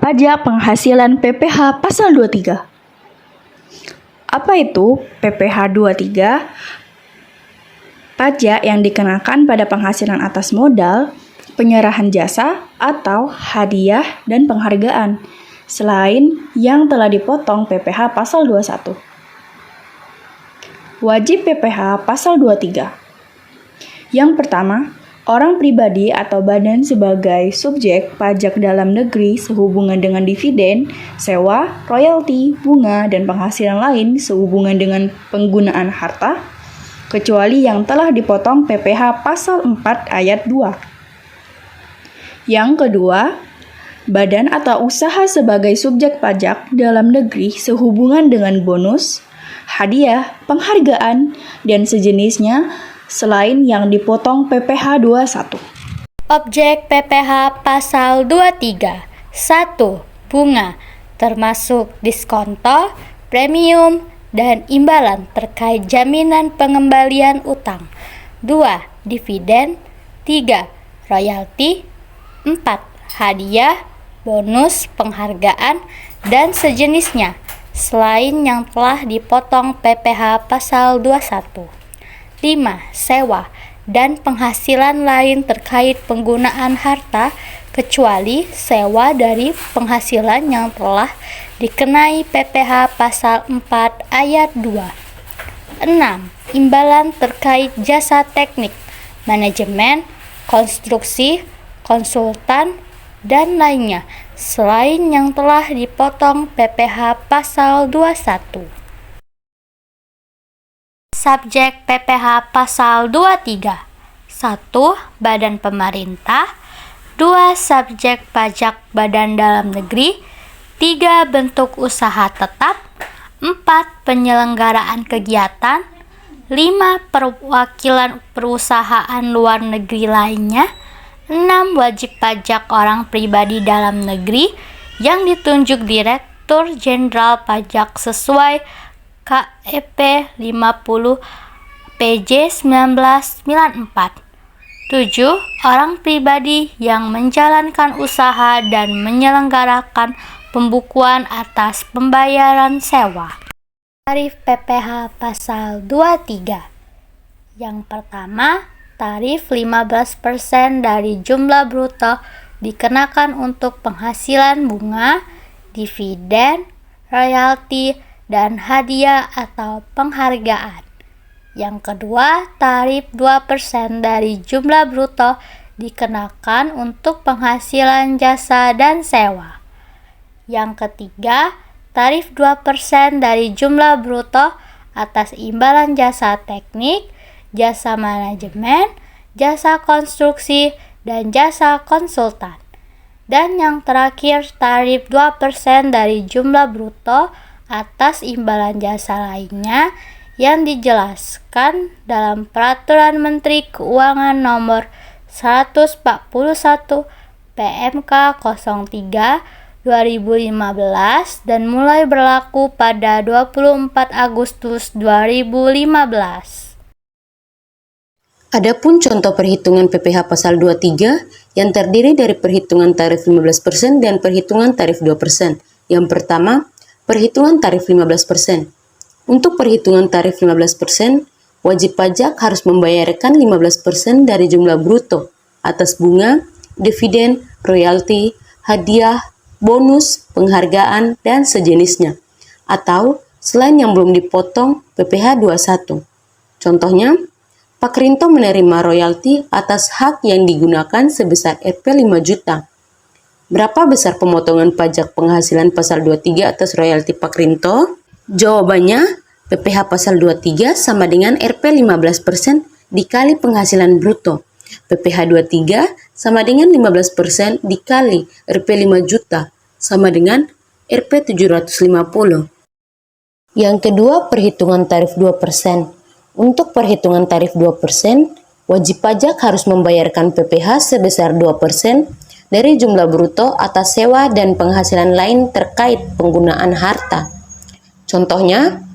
Pajak penghasilan PPh pasal 23. Apa itu PPh 23? Pajak yang dikenakan pada penghasilan atas modal, penyerahan jasa, atau hadiah dan penghargaan, selain yang telah dipotong PPh pasal 21. Wajib PPh pasal 23. Yang pertama, orang pribadi atau badan sebagai subjek pajak dalam negeri sehubungan dengan dividen, sewa, royalti, bunga, dan penghasilan lain sehubungan dengan penggunaan harta, kecuali yang telah dipotong PPh pasal 4 ayat 2. Yang kedua, badan atau usaha sebagai subjek pajak dalam negeri sehubungan dengan bonus, hadiah, penghargaan, dan sejenisnya selain yang dipotong PPh 21. Objek PPh pasal 23. 1. Bunga, termasuk diskonto, premium, dan imbalan terkait jaminan pengembalian utang. 2. Dividen. 3. Royalti. 4. Hadiah, bonus, penghargaan, dan sejenisnya, selain yang telah dipotong PPh pasal 21. 5. Sewa dan penghasilan lain terkait penggunaan harta, kecuali sewa dari penghasilan yang telah dikenai PPh pasal 4 ayat 2. 6. Imbalan terkait jasa teknik, manajemen, konstruksi, konsultan, dan lainnya, selain yang telah dipotong PPh pasal 21. Subjek PPh pasal 23. 1. Badan pemerintah. 2. Subjek pajak badan dalam negeri. 3. Bentuk usaha tetap. 4. Penyelenggaraan kegiatan. 5. Perwakilan perusahaan luar negeri lainnya. 6. Wajib pajak orang pribadi dalam negeri yang ditunjuk Direktur Jenderal Pajak sesuai KEP 50 PJ 1994. 7. Orang pribadi yang menjalankan usaha dan menyelenggarakan pembukuan atas pembayaran sewa. Tarif PPh pasal 23. Yang pertama, tarif 15% dari jumlah bruto dikenakan untuk penghasilan bunga, dividen, royalti, dan hadiah atau penghargaan. Yang kedua, tarif 2% dari jumlah bruto dikenakan untuk penghasilan jasa dan sewa. Yang ketiga, tarif 2% dari jumlah bruto atas imbalan jasa teknik, jasa manajemen, jasa konstruksi, dan jasa konsultan. Dan yang terakhir, tarif 2% dari jumlah bruto atas imbalan jasa lainnya yang dijelaskan dalam Peraturan Menteri Keuangan Nomor 141 PMK 03 2015 dan mulai berlaku pada 24 Agustus 2015. Adapun contoh perhitungan PPh pasal 23 yang terdiri dari perhitungan tarif 15% dan perhitungan tarif 2%. Yang pertama, perhitungan tarif 15%. Untuk perhitungan tarif 15%, wajib pajak harus membayarkan 15% dari jumlah bruto atas bunga, dividen, royalti, hadiah, bonus, penghargaan, dan sejenisnya, atau selain yang belum dipotong PPh 21. Contohnya, Pak Rinto menerima royalti atas hak yang digunakan sebesar Rp 5 juta. Berapa besar pemotongan pajak penghasilan pasal 23 atas royalti Pak Rinto? Jawabannya, PPh pasal 23 sama dengan Rp 15% dikali penghasilan bruto. PPh 23 sama dengan 15% dikali Rp 5 juta sama dengan Rp 750. Yang kedua, perhitungan tarif 2%. Untuk perhitungan tarif 2%, wajib pajak harus membayarkan PPh sebesar 2% dari jumlah bruto atas sewa dan penghasilan lain terkait penggunaan harta. Contohnya,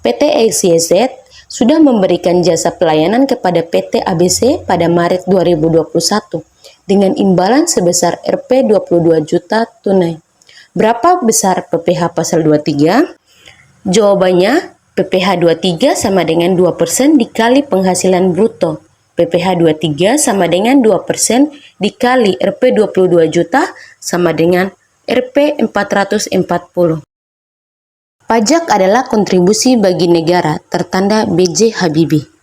PT LCZ sudah memberikan jasa pelayanan kepada PT ABC pada Maret 2021 dengan imbalan sebesar Rp 22 juta tunai. Berapa besar PPh pasal 23? Jawabannya, PPh 23 sama dengan 2% dikali penghasilan bruto. PPh 23 sama dengan 2% dikali Rp 22 juta sama dengan Rp 440. Pajak adalah kontribusi bagi negara, tertanda B.J. Habibie.